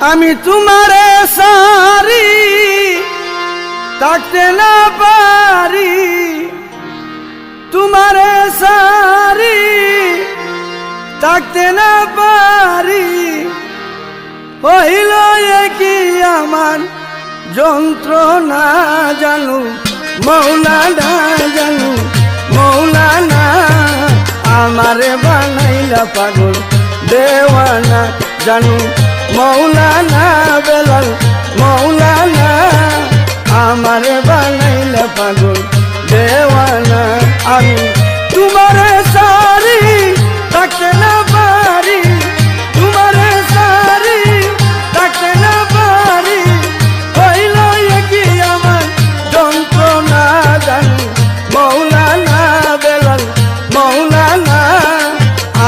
আমি তোমারে সারি থাকতে না পারি, তোমারে সারি থাকতে না পারি। হইল কি আমার যন্ত্রণা জানু মৌলানা, জানু মৌলানা, আমারে বানাইলা পাগল দেওয়ানা, জানু মৌলানা বেলাল মৌলানা, আমারে বানাইলা পাগল দেওয়ানা। আমি তোমারে সারি থাকতে না পারি, তোমারে সারি থাকতে না পারি। হইল কি আমার যন্ত্রণা জানু মৌলানা বেলাল মৌলানা,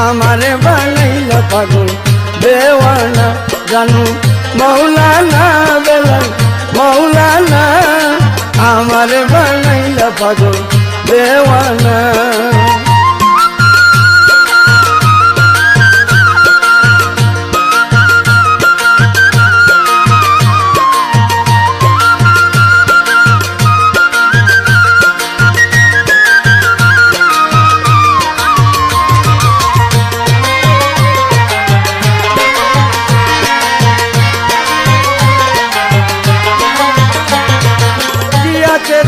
আমারে বানাইলা পাগল দেওয়ানা, জানু মৌলানা বেলাল মৌলানা, আমারে বানাইলা পাগল দেওয়ানা।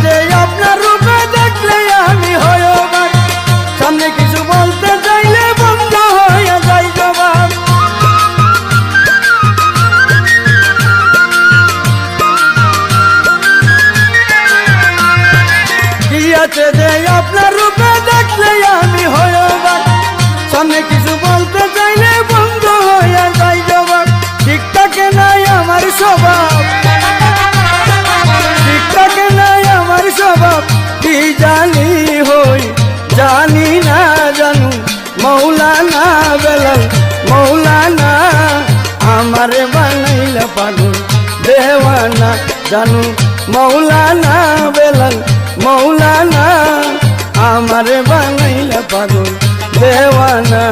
যে আপনার রূপে দেখলে আমি হয় অবাক, সামনে কিছু বলতে চাইলে বন্ধ হয়ে যায় জবাব। কি আছে যে আপনার রূপে দেখলে আমি হয় অবাক, সামনে কিছু বলতে চাইলে বন্ধ হয়ে যায় জবাব। ঠিক থাকে নাই আমার স্বভাব, ঠিক থাকে নাই আমার স্বভাব, কি জানি হই জানি না, জানু মৌলানা বেলাল মৌলানা, আমারে বানাইলা পাগল দেওয়ানা, জানু মৌলানা বেলাল মৌলানা, আমারে বানাইলা পাগল দেওয়ানা।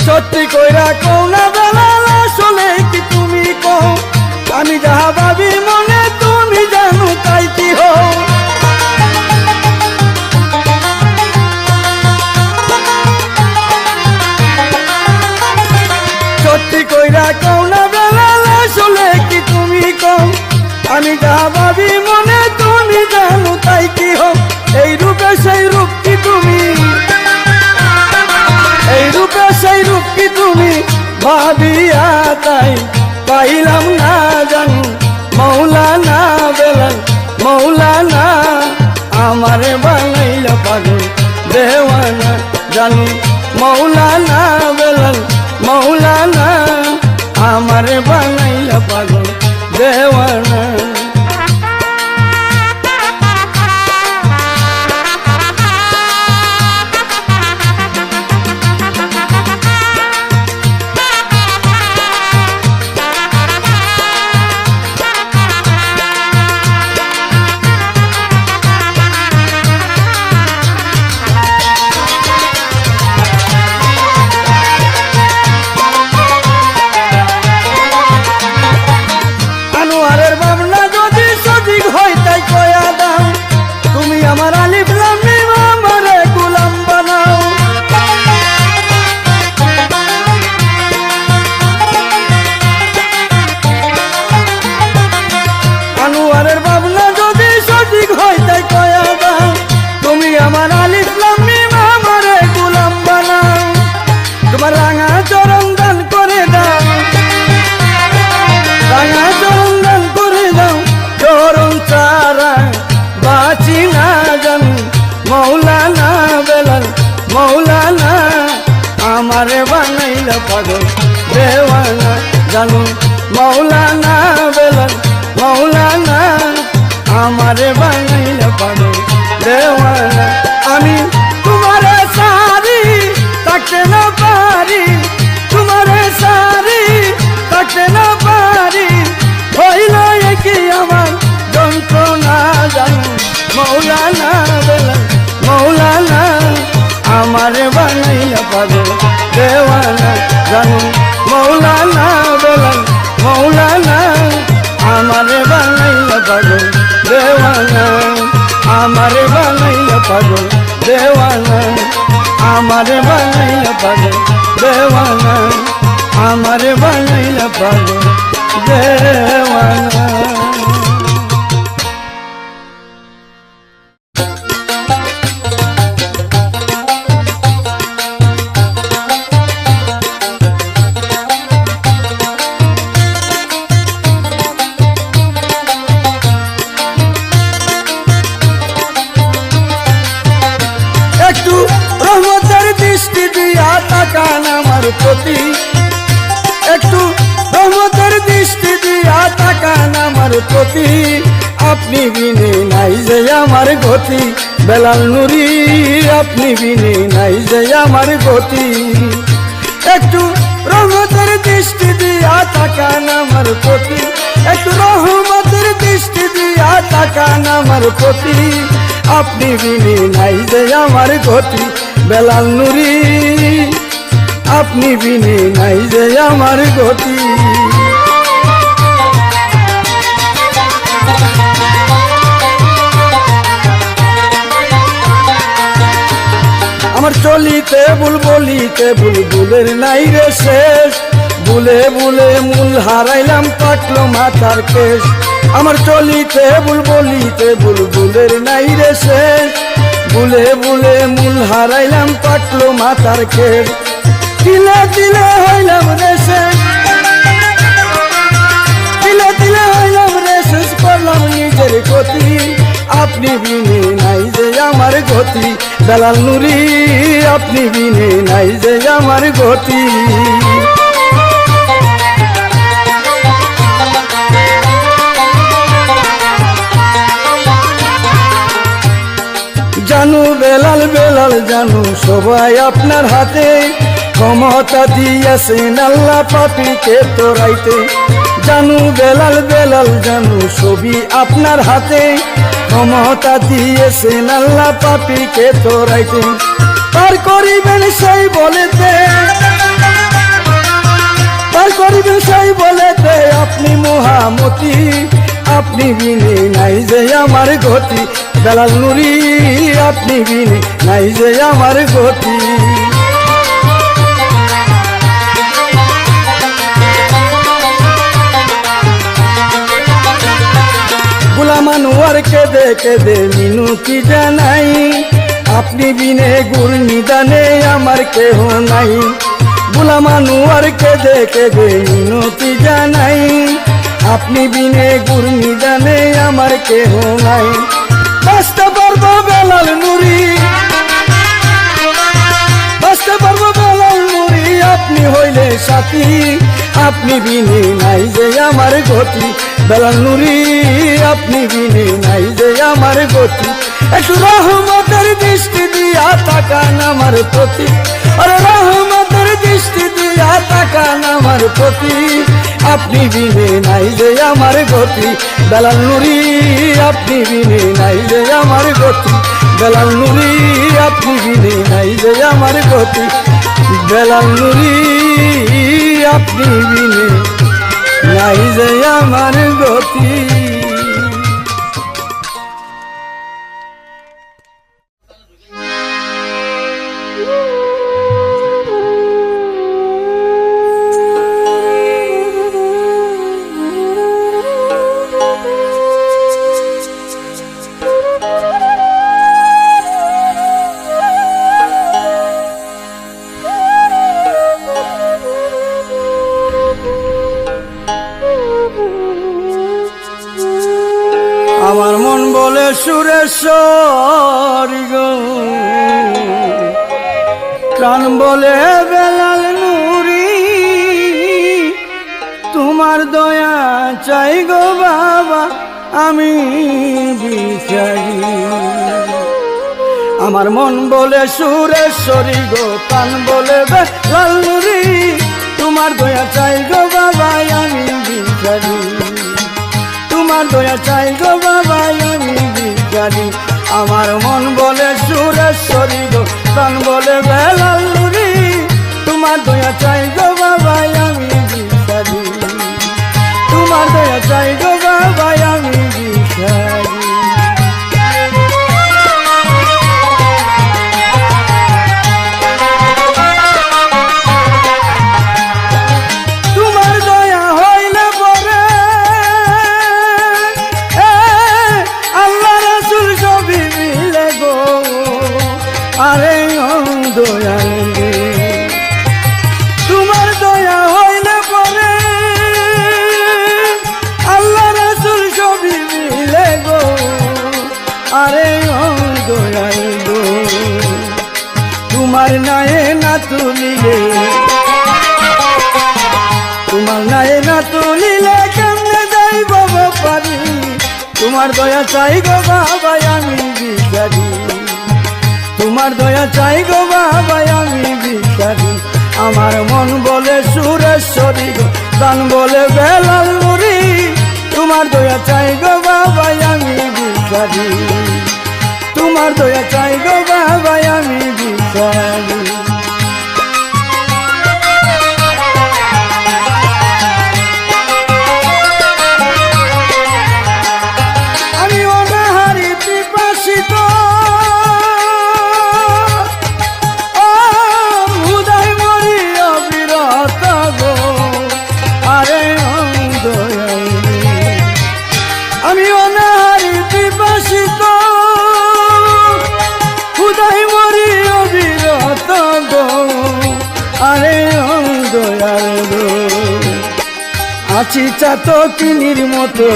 সত্যি কইরা কও না বেলাল, আসলে কি তুমি কও, আমি যাহা ভাবি মনে তুমি জানো তাই কি হও। সত্যি কইরা কও না বেলাল, আসলে কি তুমি কও, আমি যাহা ভাবি মনে তুমি জানো তাই কি হও। এই রূপে সেই রূপ কি তুমি, এই রূপে সেই রূপ কি তুমি, ভাবিয়া তাই পাইলাম না, জানু মৌলানা বেলাল মৌলানা, আমারে বানাইলা পাগল দেওয়ানা, জানু মৌলানা বেলাল মৌলানা, আমারে বানাইলা পাগল দেওয়ানা। আনোয়ারের ভাবনা যদি সঠিক হয় তাই কয়া দাও, তুমি আমার আলিফ লাম মিম আমারে গোলাম বানাও। আনোয়ারের ভাবনা যদি সঠিক হয় তাই কয়া দাও, তুমি আমার আলিফ লাম মিম আমারে গোলাম বানাও। তোমার রাঙা চরণ দান করে দাও, রাঙা চরণ দান করে দাও, আমারে বানাইলা পাগল দেওয়ানা। আমি তোমারে সারি থাকতে না পারি, তোমারে সারি থাকতে না পারি, হইল কি আমার যন্ত্রণা জানো মৌলানা বেলাল মৌলানা, আমারে বানাইলা পাগল দেওয়ানা জানো মৌলানা বেলাল মৌলানা, আমারে বানাইলা পাগল দেওয়ানা, আমারে বানাইলা পাগল দেওয়ানা, আমারে বানাইলা পাগল দেওয়ানা, আমারে বানাইলা পাগল দেওয়ানা। একটু রহমতের দৃষ্টি দিয়া তাকান আমার প্রতি, একটু রহমতের দৃষ্টি দিয়া তাকান আমার প্রতি, আপনি বিনে নাই যে আমার গতি, বেলাল নুরি আপনি বিনে নাই যে আমার গতি, একটু রহমতের দৃষ্টি দিয়া তাকান আমার প্রতি, একটু রহমতের দৃষ্টি দিয়া তাকান আমার প্রতি, আপনি বিনে নাই যে আমার গতি, বেলাল নুরি আপনি বিনে নাই যে আমার গতি। আমার চলিতে বুলবুলিতে বুলবুলের নাই রে শেষ, বুলে বুলে মূল হারাইলাম পাকলো মাথার কেশ, আমার চলিতে বুলবুলিতে বুলবুলের নাই রে শেষ, বুলে বুলে মূল হারাইলাম পাকলো মাথার কেশ, তিলে তিলে হইলাম রে শেষ, তিলে তিলে হইলাম রে শেষ, করলাম নিজের গতি, আপনি বিনে নাই যে আমার গতি, বেলাল নুরি আপনি বিনে নাই যে আমার গতি। জানু বেলাল বেলাল জানু সবাই আপনার হাতে, ক্ষমতা দিয়েছেন আল্লাহ পাপীকে তোরাইতে, জানু বেলাল বেলাল জানু সবই আপনার হাতে, ক্ষমতা দিয়েছেন আল্লাহ পাপীকে তোরাইতে, পার করিবেন সেই বলেতে, পার করিবেন সেই বলেতে, আপনি মহামতি, আপনি বিনে নাই যে আমার গতি, বেলাল নুরি আপনি বিনে নাই যে আমার গতি। গোলাম আনোয়ার কেঁদে কেঁদে মিনতি জানাই, আপনি বিনে গুর নিদানে আমার কেহ নাই, গোলাম আনোয়ার কেঁদে কেঁদে মিনতি জানাই, আপনি বিনে গুর নিদানে আমার কেহ নাই, বাঁচতে পারবো বেলাল নুরি, বাঁচতে পারবো বেলাল নুরি আপনি হইলে সাথী, আপনি বিনে নাই যে আমার গতি, বেলাল নুরি আপনি বিনে নাই যে আমার গতি, একটু রহমতের দৃষ্টি দিয়া তাকান আমার প্রতি, আরে রহমতের দৃষ্টি দিয়া তাকান আমার প্রতি, আপনি বিনে নাই যে আমার গতি, বেলাল নুরি আপনি বিনে নাই যে আমার গতি, বেলাল নুরি আপনি বিনে নাই যে আমার গতি, বেলাল নুরি আপনি বিনে নাই যে আমার গতি। আমার মন বলে সুরেশ্বর গো, প্রাণ বলে বেলাল নুরি, তোমার দয়া চাই গো বাবা আমি ভিখারি। আমার মন বলে সুরেশ্বরী গো, প্রাণ বলে বেলাল নুরি, তোমার দয়া চাই গো বাবা আমি ভিখারি। তোমার দয়া চাই গো বাবা আমি ভিখারি। আমার মন বলে সুরেশ্বরী গো, প্রাণ বলে বেলাল নুরি, তোমার দয়া চাই গো বাবা আমি ভিখারি। তোমার দয়া চাই গো বাবা আমি ভিখারি। তোমার দয়া হইলে পরে আল্লাহ রাসূল সবই মিলে গো, আরে ও দয়াল রে। তোমার দয়া হইলে পরে আল্লাহ রাসূল সবই মিলে গো, আরে ও দয়াল গো। তোমার নায়ে না তুলিলে, তোমার নায়ে না তুলিলে কেমনে যাইব পারি। তোমার দয়া চাই গো বাবা আমি ভিখারি। তোমার দয়া চাই গো বাবা আমি ভিখারি। আমার মন বলে সুরেশ্বরী গো, প্রাণ বলে বেলাল নুরি, তোমার দয়া চাই গো বাবা আমি ভিখারি। তোমার দয়া চাই গো বাবা আমি ভিখারি। আমি অনাহারি পিপাসিত, হুদাই মরি অবিরত গো, আরে দয়াল রে। আমি অনাহারি পিপাসিত, হুদাই মরি অবিরত গো, আরে দয়াল গো। আছি চাতকিনীর মতো,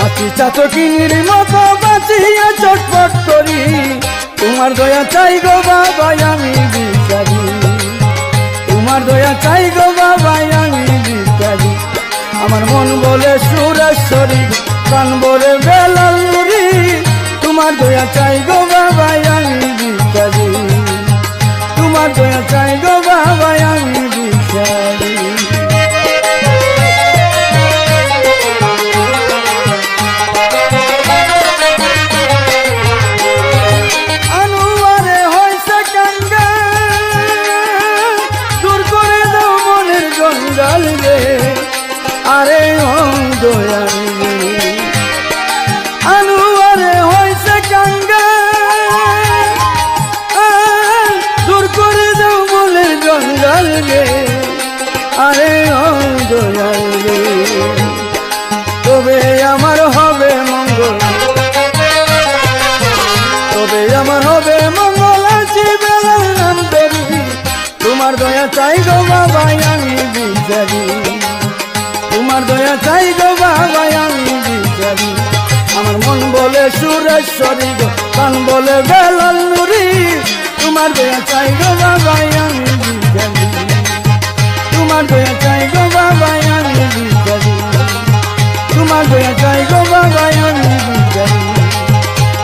আছি চাতকিনীর মতো বাঁচিয়া চটপট করি। তোমার দয়া চাই গো বাবা আমি ভিখারি। তোমার দয়া চাই গো বাবা আমি ভিখারি। আমার মন বলে সুরেশ্বরী, প্রাণ বলে বেলাল নুরি, তোমার দয়া চাই গো বাবা আমি ভিখারি। তোমার দয়া চাই গো বাবা আমি ভিখারি। আনুয়ারে হইছে কাঙ্গা, দূর করে দাও মনের জঞ্জাল রে, আরে ও দয়াল রে। আনুয়ারে হইছে কাঙ্গা, দূর করে দাও মনের জঞ্জাল রে, আরে ও দয়াল রে। তবে আমার হবে মঙ্গল, তবে আমার হবে মঙ্গল, আছি বেলাল নাম ধরি। তোমার দয়া চাই গো বাবা আমি ভিখারি। তোমার দয়া চাই গো বাবা আমি ভিখারি। আমার মন বলে সুরেশ্বরী গো, প্রাণ বলে বেলাল নুরি, তোমার দয়া চাই গো বাবা আমি ভিখারি। তোমার দয়া চাই গো বাবা আমি ভিখারি। তোমার দয়া চাই গো বাবা আমি ভিখারি।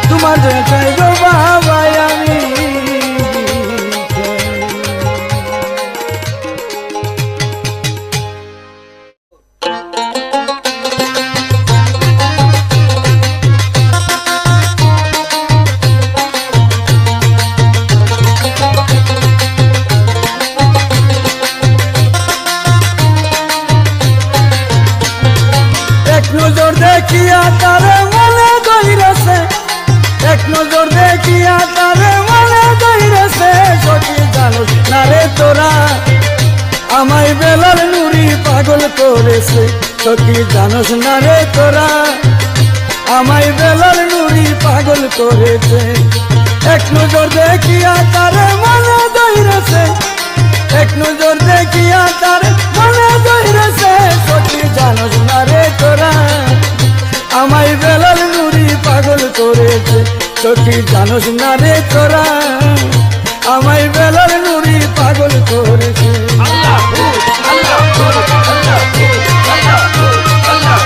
তোমার দয়া চাই গো বাবা আমি এক নজর দেখিয়া তারে মনে ধইরেছে, এক নজর দেখিয়া তারে মনে ধইরেছে। সখী জানোস না রে তোরা আমায় বেলাল নুরি পাগল করেছে। সখী জানোস না রে তোরা আমায় বেলাল নুরি পাগল করেছে। এক নজর দেখিয়া তারে মনে ধইরেছে, এক নজর দেখিয়া তারে মনে ধইরেছে। সখী জানোস না রে তোরা আমায় বেলাল নুরি পাগল করেছে। সখী জানোস না রে তোরা আমায় বেলাল নুরি পাগল করেছে। আল্লাহ আল্লাহ আল্লাহ আল্লাহ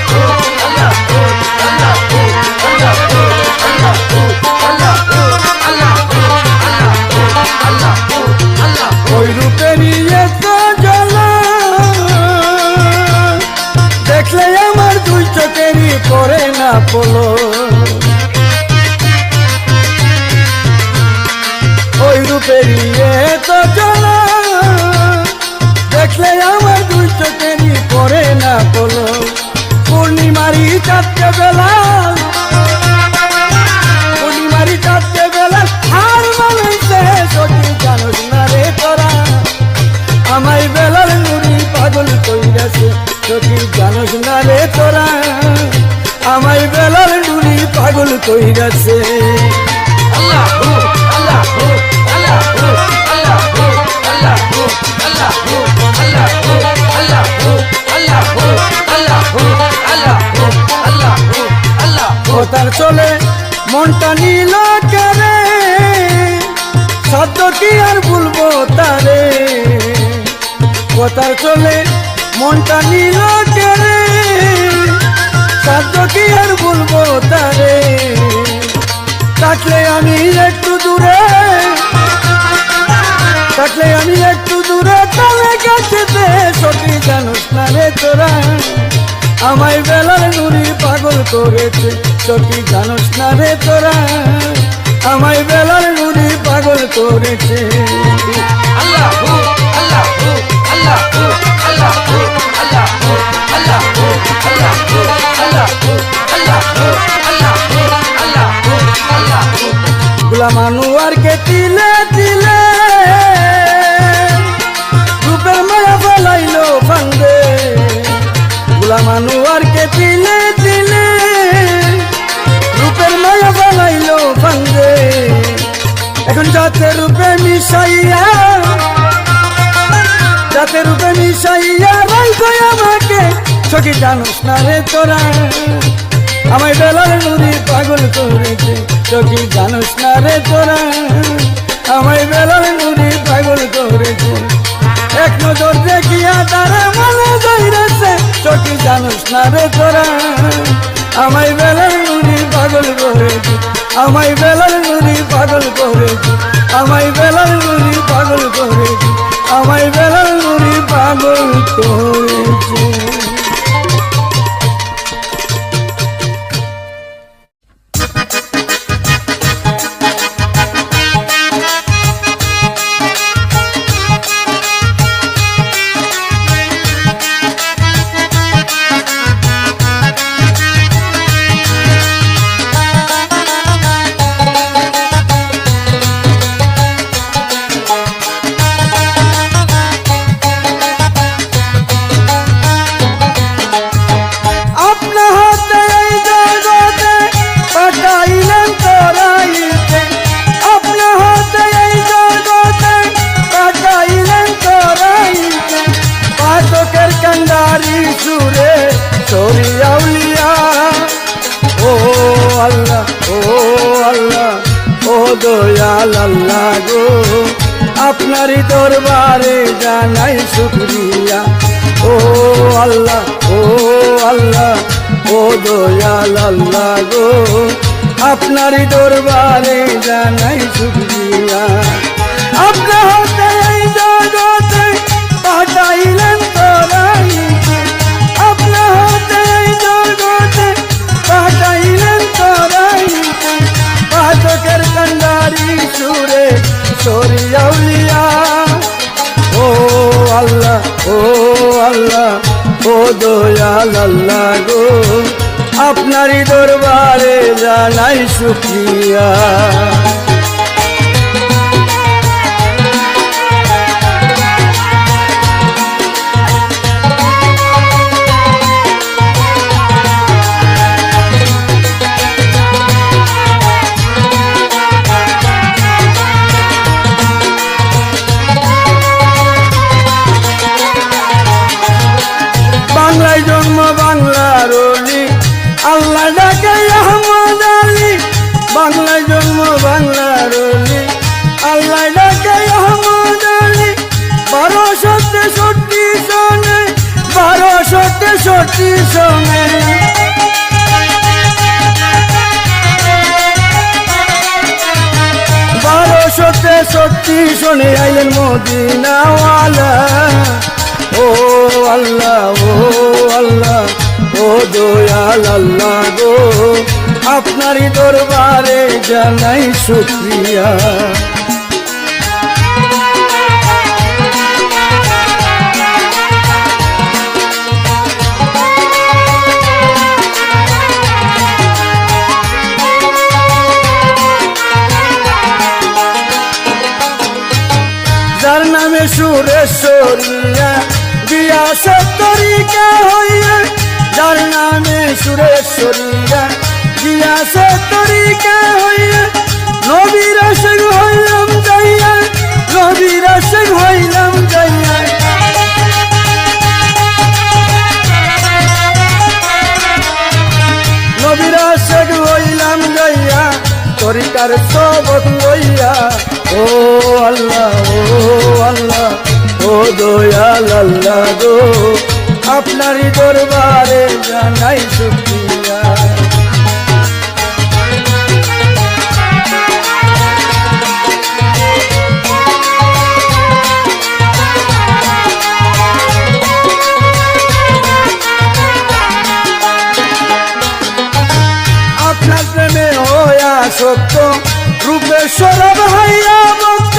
পলো ওই রূপেরই তো জ্বালা দেখলে আমার দুই চোখেরই পড়ে না পলো পূর্ণিমারি চারটে বেলা পূর্ণিমারি চারটে বেলা আর মানুষে সখী জানোস না রে তোরা আমায় বেলার নুরি পাগল কইরাছে সখী জানোস না রে তোরা আমায় বেলার নুরি পাগল কইরাছে আল্লাহু আল্লাহু আল্লাহু আল্লাহু আল্লাহু আল্লাহু আল্লাহু আল্লাহু আল্লাহু আল্লাহু আল্লাহু আল্লাহু আল্লাহু তার চলে মনটা নীল করে শব্দ কি আর বলবো তারে কথার চলে মনটা নীল করে শব্দ কি আর বলবো তারে থাকলে আমি একটু দূরে থাকলে আমি একটু দূরে তালে কাছেতে সত্যি জানোস না রে তোরা আমায় বেলার নুরি পাগল করেছে সত্যি জানোস না রে তোরা আমায় বেলার নুরি পাগল করেছে আল্লাহু আল্লাহু আল্লাহু আল্লাহু আল্লাহু আল্লাহু আল্লাহু আল্লাহু আল্লাহু আল্লাহু আল্লাহু আল্লাহু গোলাম আনোয়ারকে তিলে তিলে রূপের মায়া ফেলাইলো ফান্দে গোলাম আনোয়ারকে তিলে তিলে রূপের মায়া ফেলাইলো ফান্দে এখন যাতে রূপে মিশাইয়া যাতে রূপে মিশাইয়া রাইখো আমাকে সখী জানোস না রে তোরা আমায় বেলার নুরি পাগল করেছে সখী জানোস না রে তোরা আমায় বেলার নুরি পাগল করেছে এক নজর দেখিয়া তারা মনে যাইরেছে সখী জানোস না রে তোরা আমায় বেলার নুরি পাগল করেছে আমায় বেলার নুরি পাগল করেছে আমায় বেলার নুরি পাগল করেছে আমায় বেলার নুরি পাগল করেছে দয়াল আল্লাহ গো আপনারই দরবারে জানাই শুকরিয়া ও আল্লাহ ও দয়াল আল্লাহ গো আপনারই দরবারে জানাই শুকরিয়া আপনি হতে এই জগতে পাঠাইলেন তোরাইতে আপনি হতে এই জগতে পাঠাইলেন তোরাইতে পাঠকের কান্ডারি সুরে সরিয়াউলিয়া ও আল্লাহ ও দয়াল আল্লাহ গো আপনারই দরবারে জানাই শুকরিয়া বাংলায় জন্ম বাংলার অলি আল্লাহ ডাকে আহমদ আলী বাংলায় জন্ম বাংলার অলি আল্লাহ ডাকে আহমদ আলী 1263 সনে 1263 সনে 1263 সনে আইলেন মদিনাওয়ালা ও আল্লাহ ও দয়াল আল্লাহ গো আপনারই দরবারে জানাই শুকরিয়া। যার নামে সুরেশ্বরিয়া দিয়াছে তরিকা হইয়া, যার নামে সুরেশ্বরিয়া দিয়াছে তরিকা হইয়া, নবীর আশিক হইলাম যাইয়া, নবীর আশিক হইলাম যাইয়া। নবীর আশিক হইলাম যাইয়া, তরিকার সবক লইয়া। ও আল্লাহ ও আল্লাহ ও দয়াল আল্লাহ গো, আপনারই দরবারে জানাই শুকরিয়া। আপনার প্রেমে হইয়া সত্য রূপে সরব হইয়া ভক্ত,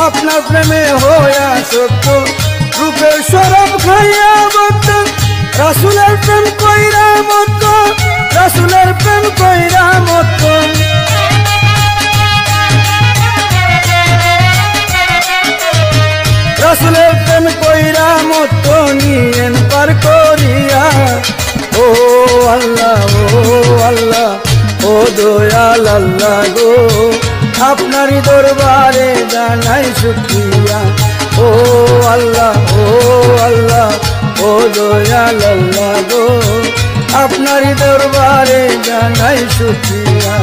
আপনার প্রেমে হইয়া সত্য রূপে সরব খাইয়া ভক্ত। রাসূলের প্রেম কইরা মত, রাসূলের প্রেম কইরা মত। রাসূলের প্রেম কইরা মত নিয়েন পার করিয়া। ও আল্লাহ ও আল্লাহ ও দয়াল আল্লাহ গো, আপনারই দরবারে জানাই শুকরিয়া। ও আল্লাহ ও আল্লাহ ও দয়াল আল্লাহ গো, আপনারই দরবারে জানাই শুকরিয়া।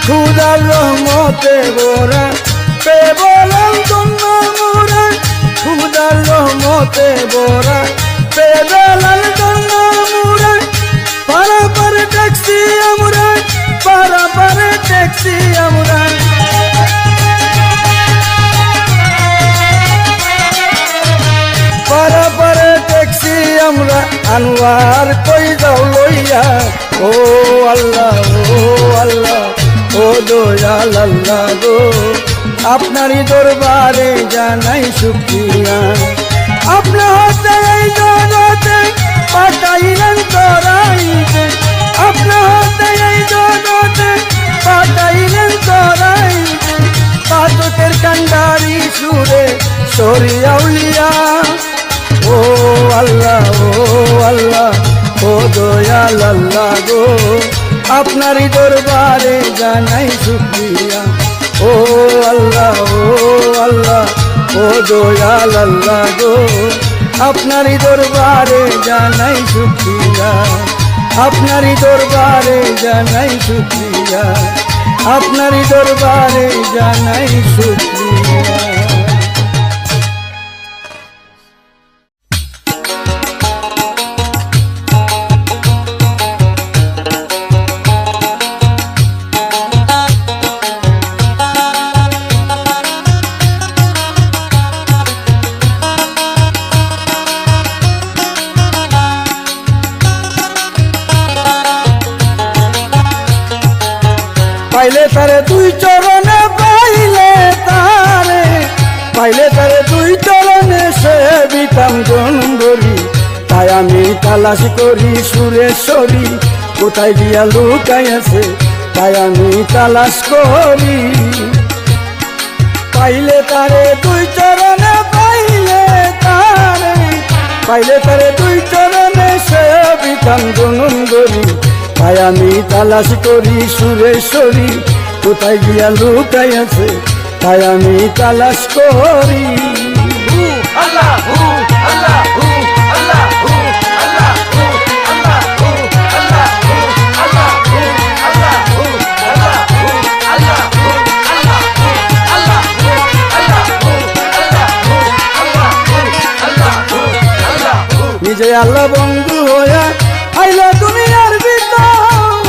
খুদার রহমতে বোরা পেবলাম ধন্য মোরা, খুদার রহমতে বোরা পেবলাম ধন্য মোরা। পারাপার ট্যাক্সি আমরা, পারাপার ট্যাক্সি আমরা। পারাপার ট্যাক্সি আমরা, আনোয়ার কই যাও লইয়া। ও আল্লাহ ও আল্লাহ ও দয়াল আল্লাহ গো, আপনারই দরবারে জানাই শুকরিয়া। আপনার হাতে এই জগতে পাঠাইলেন তরাইতে, আপনার হাতে এই জগতে পাঠাইলেন তরাইতে। পাতকের কান্ডারি সুরে সরিয়া উলিয়া। ও আল্লাহ ও আল্লাহ ও দয়াল আল্লাহ গো, আপনারই দরবারে জানাই শুকরিয়া। ও আল্লাহ ও আল্লাহ ও দয়াল আল্লাহ গো, আপনারই দরবারে জানাই শুকরিয়া। আপনারই দরবারে জানাই শুকরিয়া, আপনারই দরবারে জানাই শুকরিয়া। পাইলে তারে দুই চরণে, পাইলে তারে, পাইলে তারে দুই চরণে সেবিতাম গন্ধরি। তাই আমি তালাশ করি সুরেশ্বরী, কোথায় গিয়া লুকাইয়াছে তাই আমি তালাশ করি। পাইলে তারে দুই চরণে, পাইলে তারে, পাইলে তারে দুই চরণে সেবিতাম গন্ধরি। তাই আমি তালাশ করি সুরেশ্বরী, কোথায় গিয়া লুকাইয়াছে তাই আমি তালাশ করি। আল্লাহ আল্লাহ আল্লাহ নিজে আল্লাহ বন্ধু হইয়া আইলা দুনিয়ার ভিতর,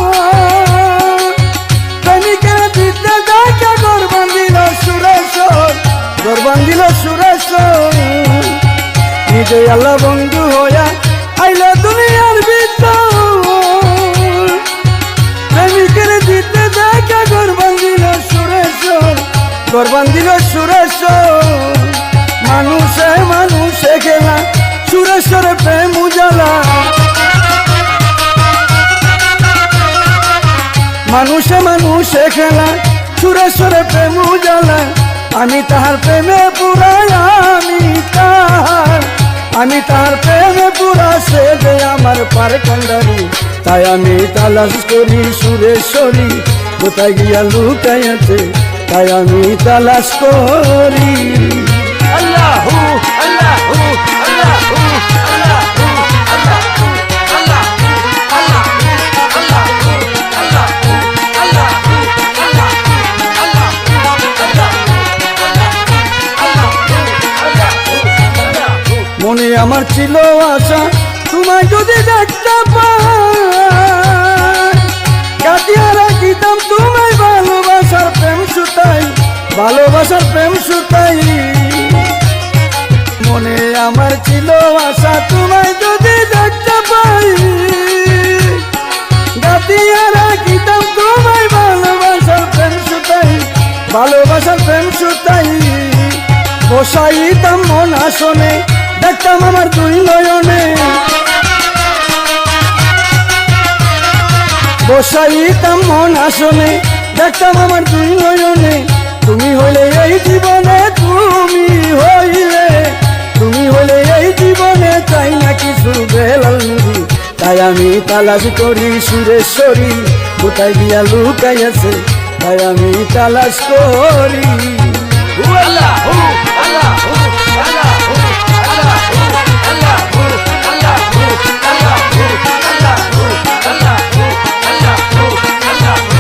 যে আল্লাহ বন্ধু হইয়া আইলো দুনিয়ার ভিতর, প্রেমিকের দিতে দেখা গরবান দিল সুরেশ্বর, গরবান দিল সুরেশ্বর। মানুষে মানুষে খেলা সুরেশ্বরে প্রেম উজালা, মানুষে মানুষে খেলা সুরেশ্বরে প্রেম উজালা। আমি তাহার প্রেমে পুরা, আমি তাহার প্রেমে পুরা, সে যে আমার পার কান্ডারি। তাই আমি তালাশ করি সুরেশ্বরী, কোথায় গিয়া লুকাইয়াছে, তাই আমি তালাশ করি। আল্লাহু আল্লাহু আল্লাহু আল্লাহু আল্লাহু আল্লাহু আল্লাহু আল্লাহু মনে আমার ছিল আশা তোমায় যদি দেখতে পাই, কাটিয়া রাখিতাম তোমায় ভালোবাসার প্রেম সুতাই, ভালোবাসার প্রেম সুতাই। মনে আমার ছিল আশা তোমায় যদি দেখতে পাই, কাটিয়া রাখিতাম তোমায় ভালোবাসার প্রেম সুতাই, ভালোবাসার প্রেম সুতাই। বসাইতাম মন আসনে, দেখতাম আমার দুই নয়নে, বসাইতাম মন আসনে, দেখতাম আমার দুই নয়নে। তুমি হইলে এই জীবনে, তুমি হইলে এই জীবনে, চাই না কিছু বেলাল নুরি। তাই আমি তালাশ করি সুরেশ্বরী, কোথায় গিয়া লুকাইয়াছে, তাই আমি তালাশ করি। আল্লাহু আল্লাহু আল্লাহু আল্লাহু আল্লাহু আল্লাহু আল্লাহু আল্লাহু আল্লাহু আল্লাহু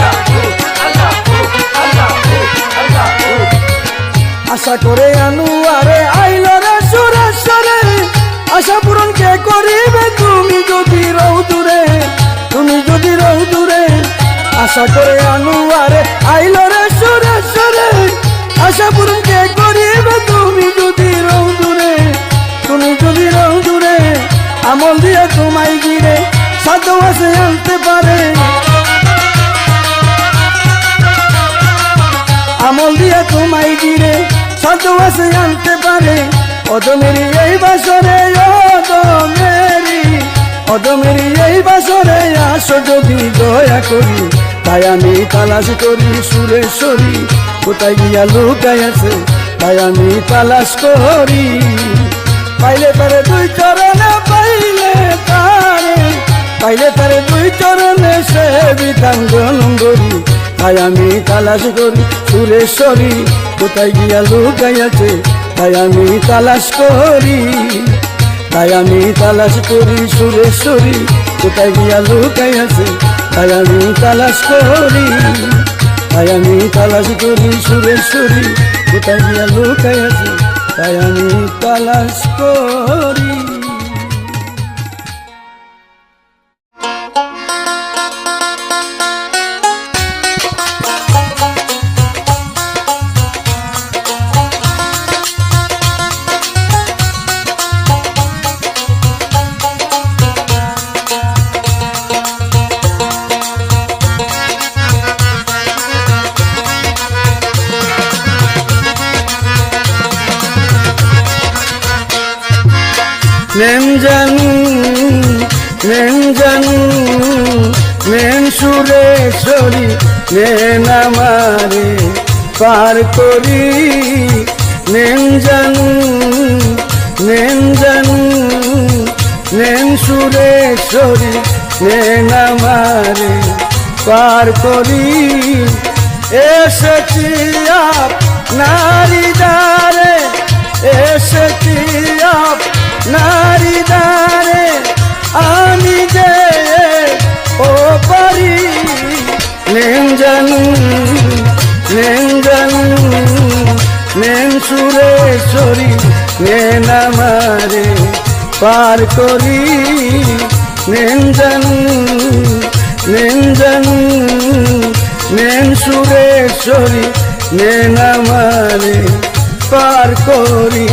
আল্লাহু আল্লাহু আল্লাহু। আশা করে আনুয়ারে আইলো রে সুরেশ্বরে, আশা পূরণ কে করিবে তুমি যদি রও দূরে, তুমি যদি রও দূরে। আশা করে আনুয়ারে আইলো রে সুরেশ্বরে, আশা পূরণ কে করিবে তুমি যদি রও দূরে, তুমি যদি রও দূরে। আমল দিয়ে তোমায় গিরে সাধ্য আছে আনতে পারে, আমল দিয়ে তোমায় গিরে সাধ্য আছে আনতে পারে। অদমেরি এই বাসরে, অদমেরি এই বাসরে আসো যদি দয়া করি। তাই আমি তালাশ করি সুরেশ্বরী, কোথায় গিয়া লুকাইয়াছে, তাই আমি তালাশ করি। পাইলে তারে দুই চরণে, পাইলে তারে দুই চরণে সে বিতাঙ্গন করি। তাই আমি তালাশ করি সুরেশ্বরী, কোথায় গিয়া লুকাইয়াছে, তাই আমি তালাশ করি। তাই আমি তালাশ করি সুরেশ্বরী, কোথায় গিয়া লুকাইয়াছে, তাই আমি তালাশ করি। তাই আমি তালাশ করি সুরেশ্বরী, কোথায় গিয়া লুকাইয়াছে, তাই আমি তালাশ করি। নেন সুরেশ্বরী, নেন আমারে পার করি। নেন সুরেশ্বরী, নেন আমারে পার করি। এসেছি আপনারি দ্বারে, এসেছি আপনারি দ্বারে, আমি যে ও পারি। নেন সুরেশ্বরী, নেন আমারে পার করি। নেন সুরেশ্বরী, নেন আমারে পার করি।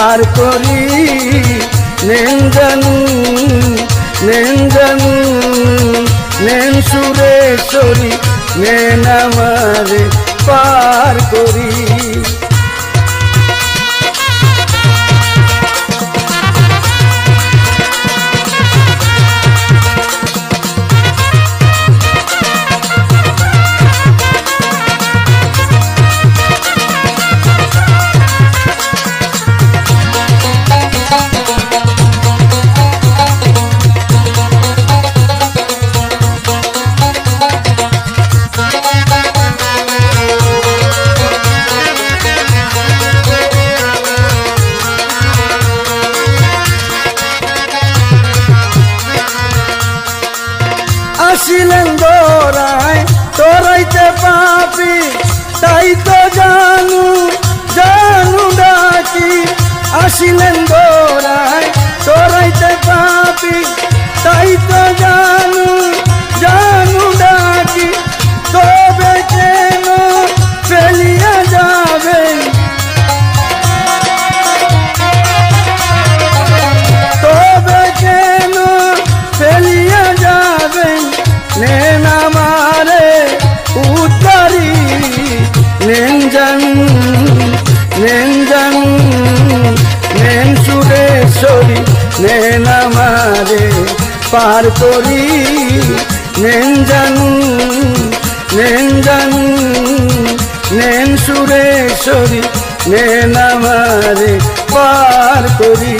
পার করি নেন জানু নেন জানু নেন সুরেশ্বরী নেন আমারে পার করি। আসিলেন দৌড়ায় তোরাইতে পাপি তাই তো জানু জানু ডাকি। আসিলেন দৌড়ায় তোরাইতে পাপি তাই তো জানু জানু ডাকি। তবে কেন ফেলিয়া যাবেন তবে কেন ফেলিয়া যাবেন নেন আমারে উদ্ধারি নেন জানু নেন জানু নেন সুরেশ্বরী নেন আমারে পার করি নেন জানু নেন জানু নেন সুরেশ্বরী নেন আমারে পার করি।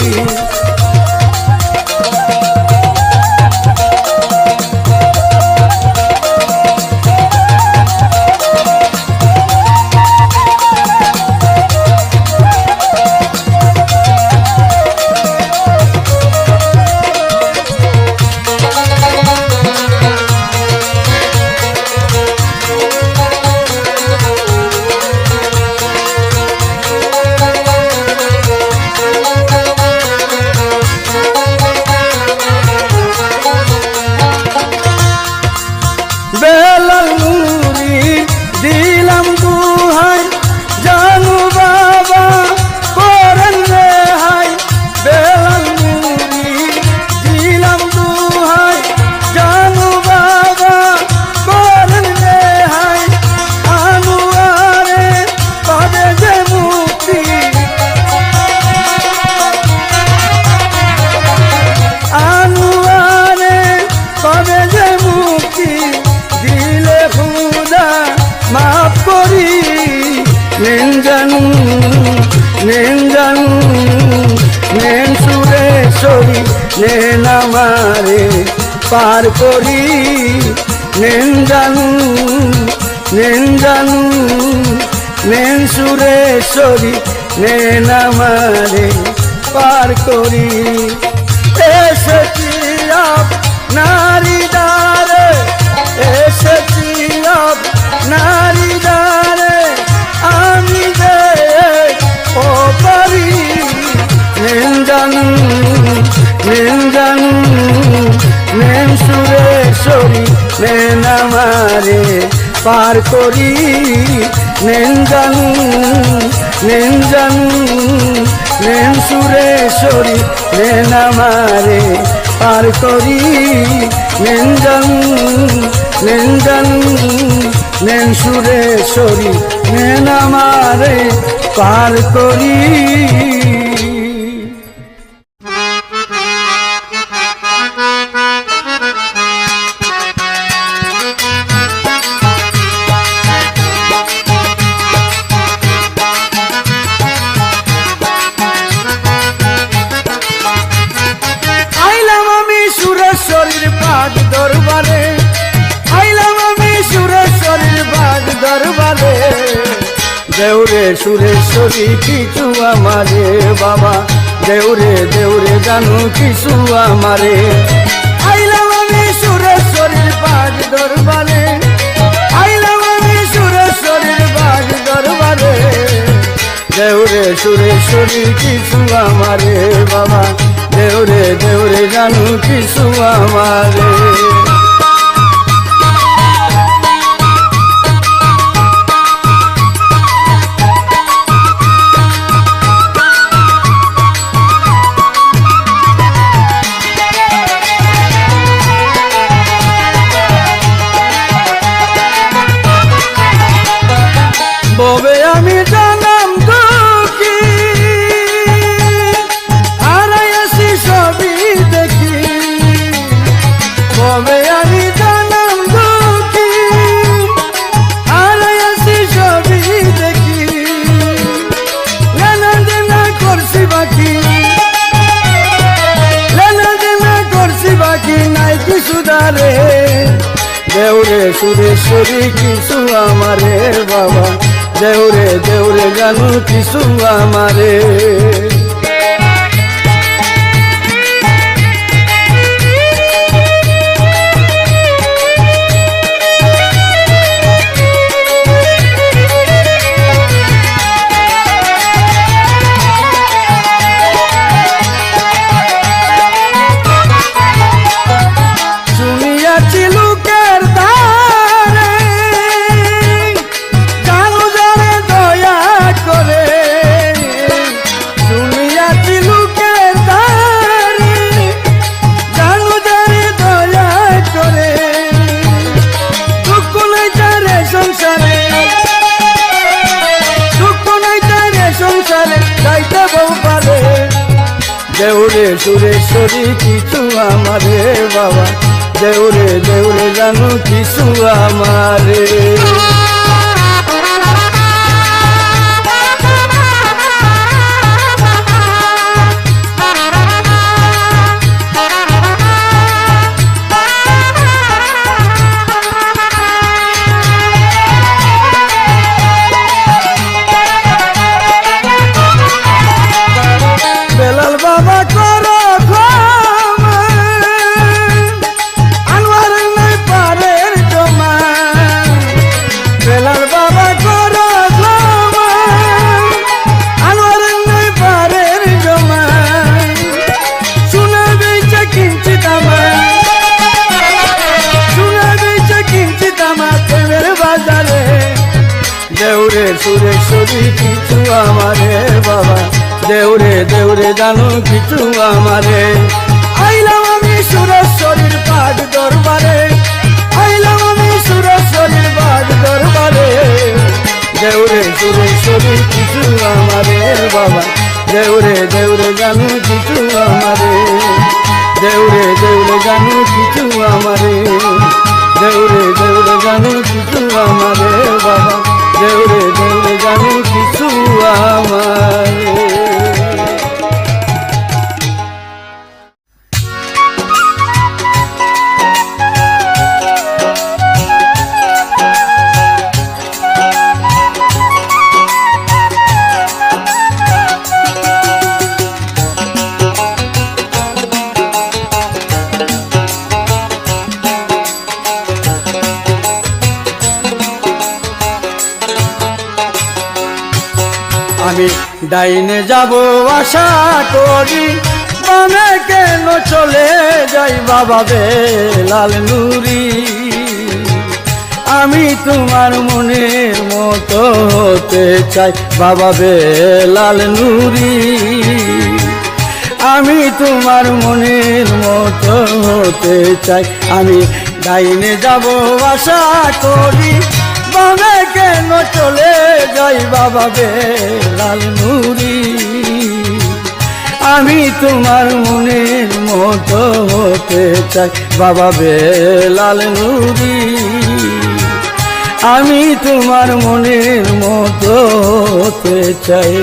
দিলাম দুহাই জানু বাবা করেন রেহাই। বেলাল নুরি দিলাম দুহাই জানু বাবা করেন রেহাই। আনুয়ারে পাবে যে মুক্তি আনুয়ারে পাবে যে মুক্তি দিলে খুদা মাফ করি নেন জানু নেন জানু নেন সুরেশ্বরী নেন আমারে পার করি নেন জানু নেন জানু নেন সুরেশ্বরী নেন আমারে পার করি। এসেছি নারী দ্বারে এসেছি নারী দ্বারে আমি যে ও পারি নেন জানু নেন জানু নেন সুরেশ্বরী নেন আমারে পার করি নেন জানু নেন জানু নেন সুরেশ্বরী নেন আমারে পার করি নেন জানু নেন জানু নেন সুরেশ্বরী নেন আমারে পার করি। আইলাম আমি সুরেশ্বরীর বাগ দরবারে আইলাম আমি সুরেশ্বরীর বাগ দরবারে। দেউরে সুরেশ্বরী কিছু আমারে বাবা দেউরে দেউরে জানু কিছু আমারে। আইলাম আমি সুরেশ্বরীর বাগ দরবারে আইলাম আমি সুরেশ্বরীর বাগ দরবারে। দেউরে সুরেশ্বরী কিছু আমারে বাবা দেউরে দেউরে জানু কিছু আমারে। সংসারে দেউরে সুরেশ্বরী কিছু আমারে বাবা দেউরে দেউরে জানু কিছু আমারে দেউরে সুরেশ্বরী কিছু আমারে বাবা দেউরে দেউরে জানু কিছু আমারে বেলাল বাবা করো ক্ষমা আনোয়ার নাই পারের জমা বেলাল বাবা করো ক্ষমা আনোয়ার নাই পারের জমা শোনাবে কিঞ্চিত আমার শোনাবে কিঞ্চিত আমার প্রেমের বাজারে দেউরে সুরেশ্বরী কিছু আমারে বাবা দেউরে দেউরে জানো কিছু আমারে আইলাম আমি সুরেশ্বরীর পাগ দরবারে আইলাম আমি সুরেশ্বরীর পাগ দরবারে দেউরে সুরেশ্বরী কিছু আমারে বাবা দেউরে দেউরে জানো কিছু আমারে দেউরে দেউরে জানো কিছু আমারে দেউরে দেউরে জানো কিছু আমারে বাবা দেউরে দেউরে জানো কিছু আমারে আমি ডাইনে যাব আশা করি বামে কেন চলে যাই বাবা বেলাল নুরি আমি তোমার মনের মতো হতে চাই বাবা বেলাল নুরি আমি তোমার মনের মতো হতে চাই আমি ডাইনে যাব আশা করি বামে কেন চলে যাই বাবা বেলাল নুরি আমি তোমার মনের মতো হতে চাই বাবা বেলাল নুরি আমি তোমার মনের মতো হতে চাই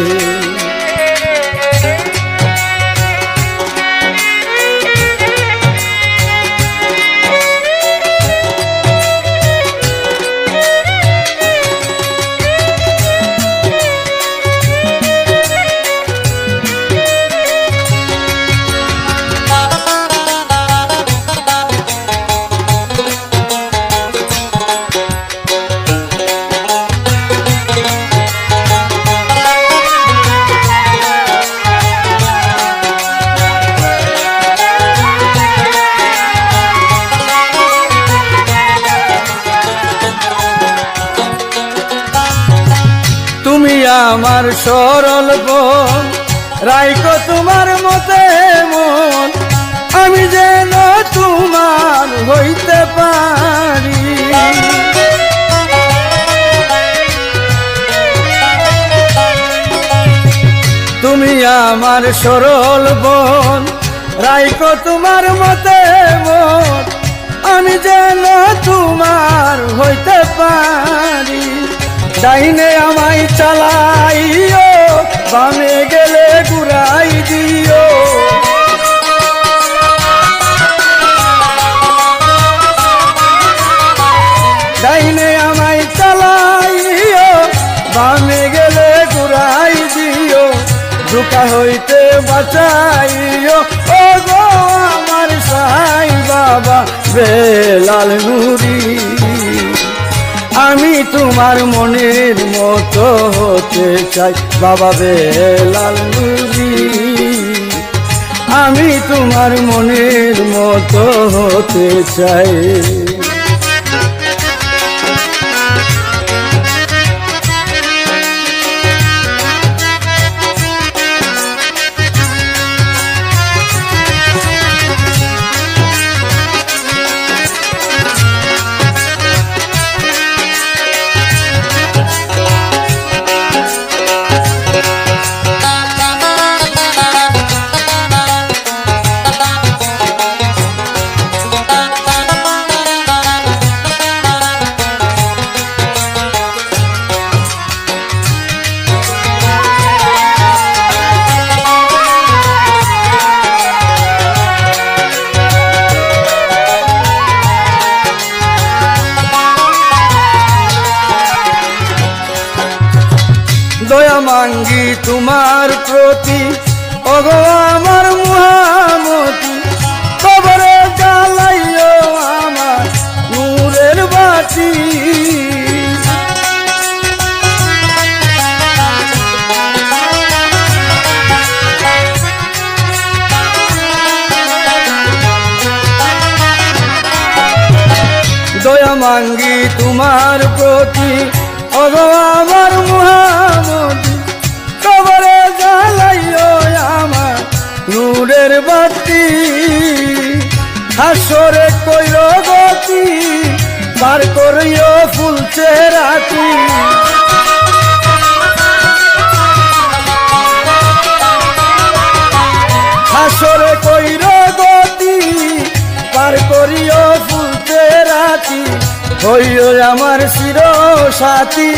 আমার সরল বোন রাইকো তোমার মতে মন আমি যেন তোমার হইতে পারি তুমি আমার সরল বোন রাইকো তোমার মতে মন আমি যেন তোমার হইতে পারি ডাইনে আমায় চালাইও বামে গেলে ঘুরাই দিও বাঁচাইও ও গো আমার সাই বাবা বেলাল নুরি। আমি তোমার মনের মতো হতে চাই বাবা বেলাল নুরি। আমি তোমার মনের মতো হতে চাই। দয়া মাঙ্গি তোমার প্রতি ওগো আমার মহামতি। কবরে জ্বালাইও আমার নূরের বাতি। দয়া মাঙ্গি তোমার প্রতি ওগো আমার মহামতি। কবরে জ্বালাইও আমার নূরের বাতি। হাসরে কইর গতি পার করিও ফুলছে রাতি। হাসরে কইর গতি পার করিও ফুলছে রাতি। হইও আমার চির সাথী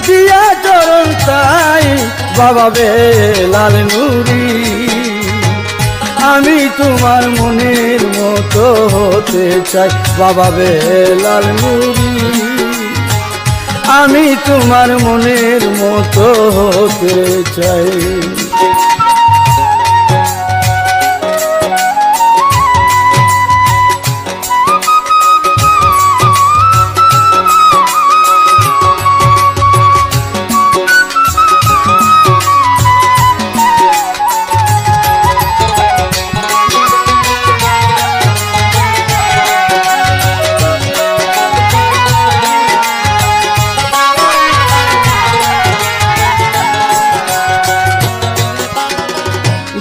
দিয়া চরণ তাই বাবা বেলাল নুরি। আমি তোমার মনের মতো হতে চাই বাবা বেলাল নুরি। আমি তোমার মনের মতো হতে চাই।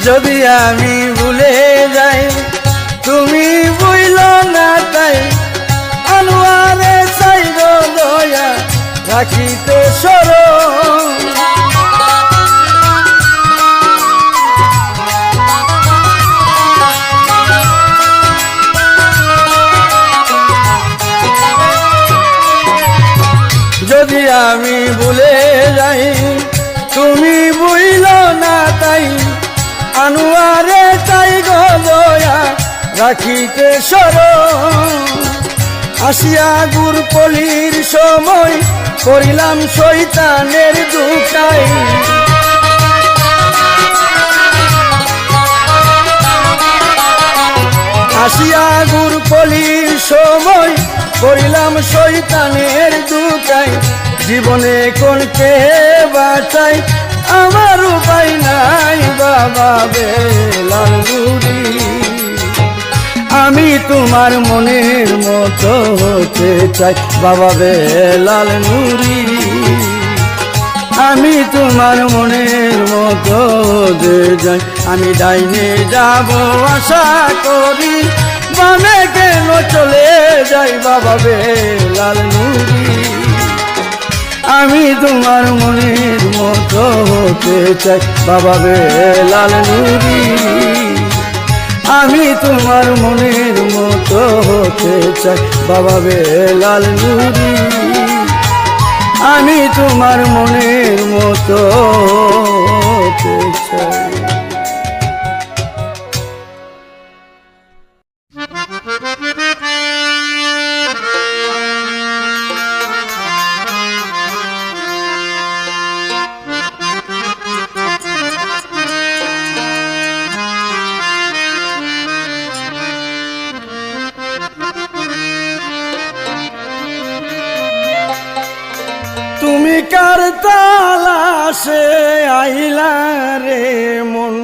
যদি আমি ভুলে যাই তুমি বুঝল না তাই। আনোয়ারে চাই গো দয়া রাখিতে স্মরণ। যদি আমি ভুলে যাই তুমি বুঝল না তাই। আনোয়ারে চাই গো দয়া রাখিতে স্মরণ। আসিয়া গুর পলির সময় করিলাম শয়তানের দুটাই। আসিয়া গুর পলির সময় করিলাম শয়তানের দুটাই। জীবনে কোনকে বাঁচাই আমার উপায় নাই বাবা বেলাল নুরি। আমি তোমার মনের মতো হতে চাই বাবা বেলাল নুরি। আমি তোমার মনের মতো হতে চাই। আমি ডাইনে যাব আশা করি বামে কেন চলে যাই বাবা বেলাল নুরি। আমি তোমার মনের মতো হতে চাই বাবা বেলাল নুরি। আমি তোমার মনের মতো হতে চাই বাবা বেলাল নুরি। আমি তোমার মনের মতো হতে চাই। কার তালাশে আইলা রে মন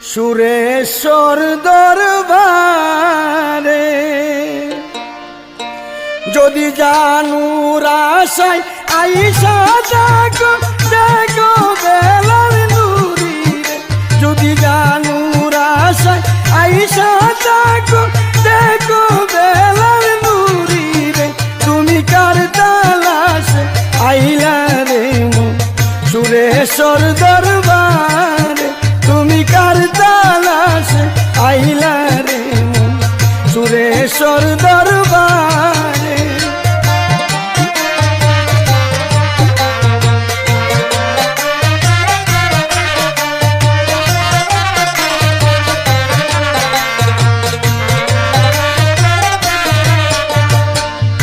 সুরেশ্বর দরবারে যদি জানুর আশায় আইসা থাকো দেখো বেলাল নুরি রে যদি জানুর আশায় আইসা থাকো দেখো বেলাল নুরি রে তুমি কার তালাশে আইলা রে মন সুরেশ্বর দরবারে তুমি কার তালাশে আইলা রে মন সুরেশ্বর দরবারে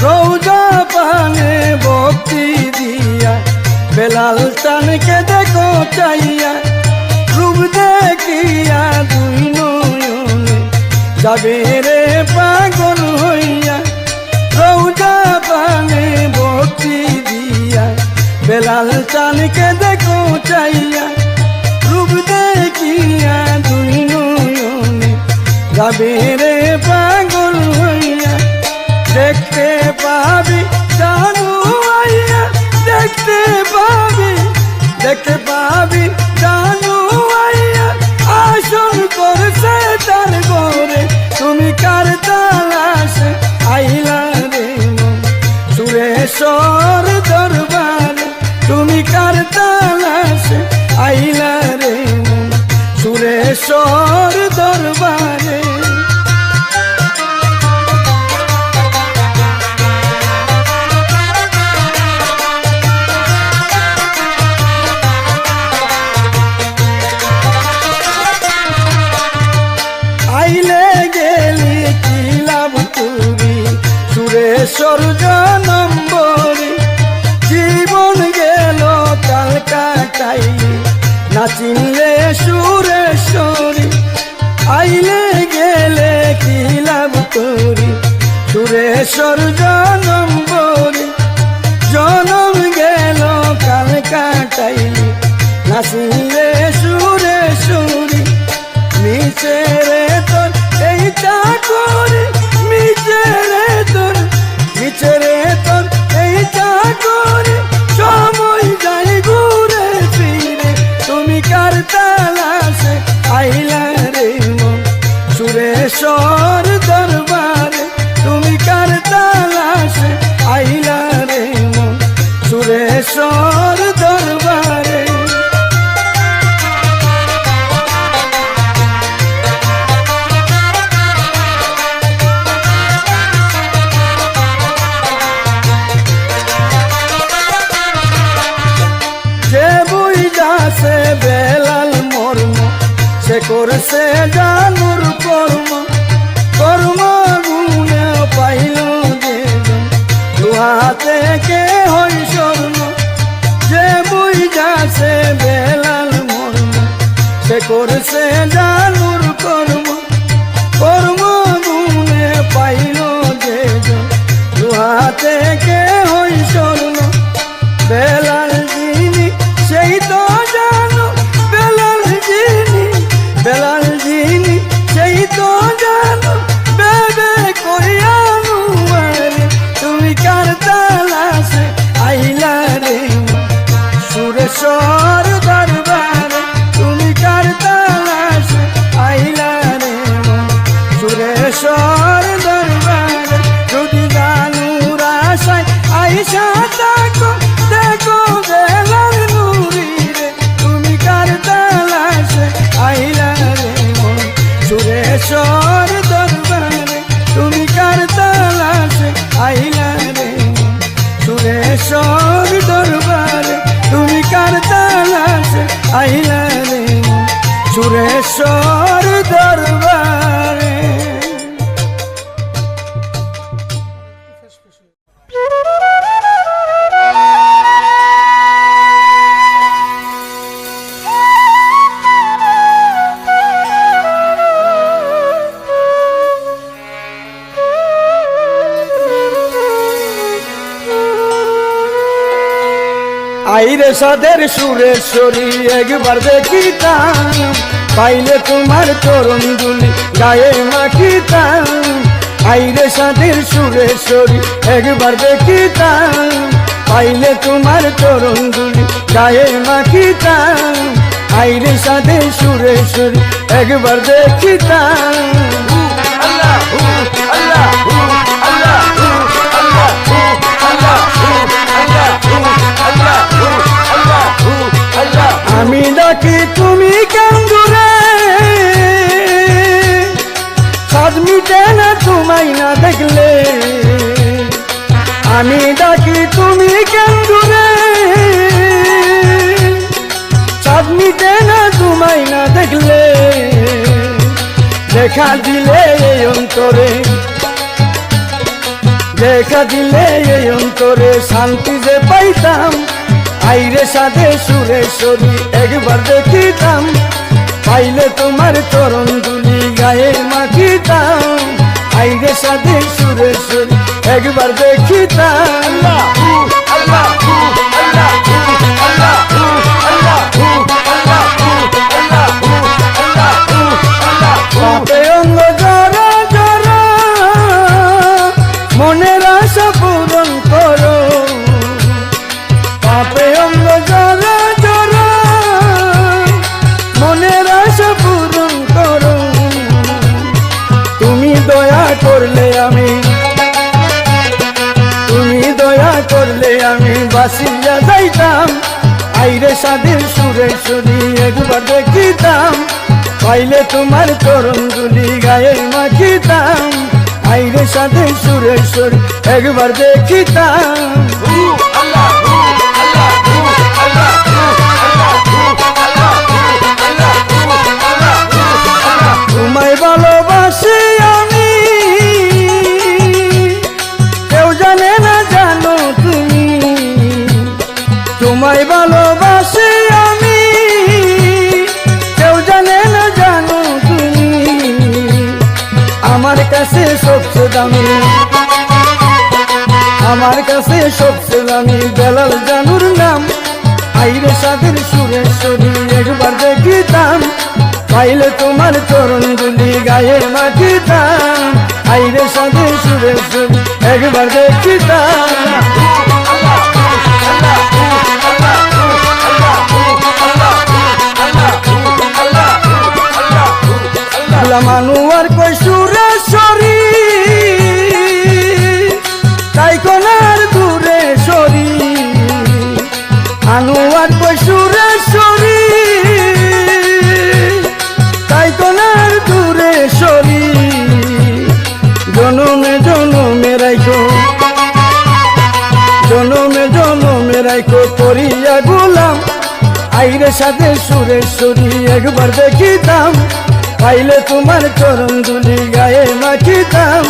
রৌজা পানে ভক্তি দিয়া বেলাল টানকে দেখো চাইয়া রূপ দেখিয়া দুই নয়নে যাবে রে পাগল হইয়া রৌজা পানে ভক্তি দিয়া বেলাল টানকে দেখো চাইয়া রূপ দেখিয়া দুই নয়নে যাবে রে পাগল হইয়া দেখতে পাবি জানু আইয়া দেখতে পাবি জানু আইয়া আসন করছে তার ঘরে তুমি কার তালাশে আইলা রে মন সুরেশ্বর দরবারে তুমি কার তালাশে আইলা রে মন সুরেশ্বর দরবারে আইলে গেলি কি লাভ তুরি সুরেশ্বর জনম্বরি জীবন গেল কাল কাটাইলি না চিনলে সুরেশ্বরী আইলে গেলে কি লাভ তুরি সুরেশ্বর জনম্বরি জনম গেল কাল কাটাইলি না চিনলে সুরেশ্বরী মিছে রে তোর এই চাকরি মিছে রে তোর এই চাকরি সময় যাই ঘুরে ফিরে তুমি কার তালাশে আইলা রে মন সুরেশ্বর দরবারে তুমি কার তালাশে আইলা রে মন সুরেশ্বর দরবারে বেলাল মর্ম সে করছে জানুর কর্ম কর্ম গুণে পাইল যে লোহা থেকে হই স্বর্ণ যে বই যাচ্ছে বেলাল মর্ম সে করছে জানুর কর্ম কর্ম গুণে পাইল যে লোহা থেকে হই স্বর্ণ বেলাল যিনি সেই তো জানো বেলাল যিনি সেই তো জানো বেবে করিয়ানু তুমি কার তালাশে আইলা রে সুরেশ্বর দরবারে তুমি কার তালাশে আইলা রে সুরেশ্বর দরবারে যদি জানুর আশায় আইসা থাকো দেখো বেলাল নুরি রে তুমি কার তালাশে আইলা রে মন সুরেশ্বর দরবারে তুমি কার তালাশে আইলা রে মন সুরেশ্বর দরবারে তুমি কার তালাশে আইলা রে মন সুরেশ্বর দরবারে আইরে সাদের সুরেশ্বরী একবার দেখিতাম, পাইলে তোমার চরণ দুলি গায়ে মাখিতাম। আইরে সাদের সুরেশ্বরী একবার দেখিতাম, পাইলে তোমার চরণ দুলি গায়ে মাখিতাম। আইরে সাদের সুরেশ্বরী একবার দেখিতাম। আল্লাহু আল্লাহু আল্লাহু আল্লাহু আল্লাহু আল্লাহু আল্লাহু আল্লাহু আমি ডাকি তুমি কান্দুরে, সাজ মিটে না তোমায় না দেখলে। আমি ডাকি তুমি কান্দুরে, সাজ মিটে না তোমায় না দেখলে। দেখা দিলে এই অন্তরে, দেখা দিলে এই অন্তরে শান্তি যে পাইতাম। আইরে সাধে সুরেশ্বরী একবার দেখিতাম, পাইলে তোমার চরণ দুলি গায়ে মাখিতাম। আইরে সাধে সুরেশ্বরী একবার দেখিতাম। আল্লাহু আল্লাহু আল্লাহু আল্লাহু আল্লাহু আল্লাহু আল্লাহু আল্লাহু পাপে অঙ্গ জরা জরা, মনের আশা পূরণ করো। পাপে অঙ্গ জরা জরা, মনের আশা পূরণ করো। তুমি দয়া করলে আমি, তুমি দয়া করলে আমি বাসিয়া যাইতাম। আইরে সাদের সুরেশ্বরী একবার দেখিতাম, পাইলে তোমার চরণ দুলি গায়ে মাখিতাম। আইরে সাদের সুরেশ্বরী একবার দেখিতাম। আল্লাহু আল্লাহু আল্লাহু আল্লাহু আল্লাহু আল্লাহু তোমায় ভালোবাসি আমি, কেউ জানে না জানো তুমি। তোমায় ভালোবাসি আমি, কেউ জানে না জানো তুমি। আমার কাছে সবচেয়ে দামি, আমার কাছে সবচেয়ে দামি বেলাল জানুর নাম। আইরে সাদের সুরেশ্বরী একবার দেখিতাম, পাইলে তোমার চরণ দুলি গায়ে মাখিতাম। আইরে সাদের সুরেশ্বরী একবার দেখিতাম। মানুয়ার কই সুরেশ্বরী, তাই কোনার দূরে সরি। আনুয়ার কই সুরেশ্বরী, তাই কোনার দূরে সরি। জনমে জনমে রাইখো, জনমে জনমে রাইখো করিয়া গোলাম। আইরে সাথে সুরেশ্বরী একবার দেখিতাম, পাইলে তোমার চরণ দুলি গায়ে মাখিতাম।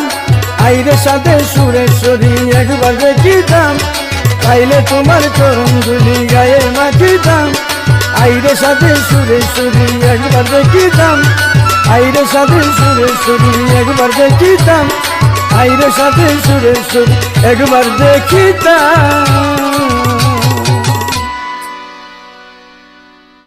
আইরে সাথে সুরেশ্বরী একবার দেখিতাম, পাইলে তোমার চরণ দুলি গায়ে মাখিতাম। আইরে সাথে সুরেশ্বরী একবার দেখিতাম, আইরে সাথে সুরেশ্বরী একবার দেখিতাম। আইরে সাথে সুরেশ্বরী একবার দেখিতাম।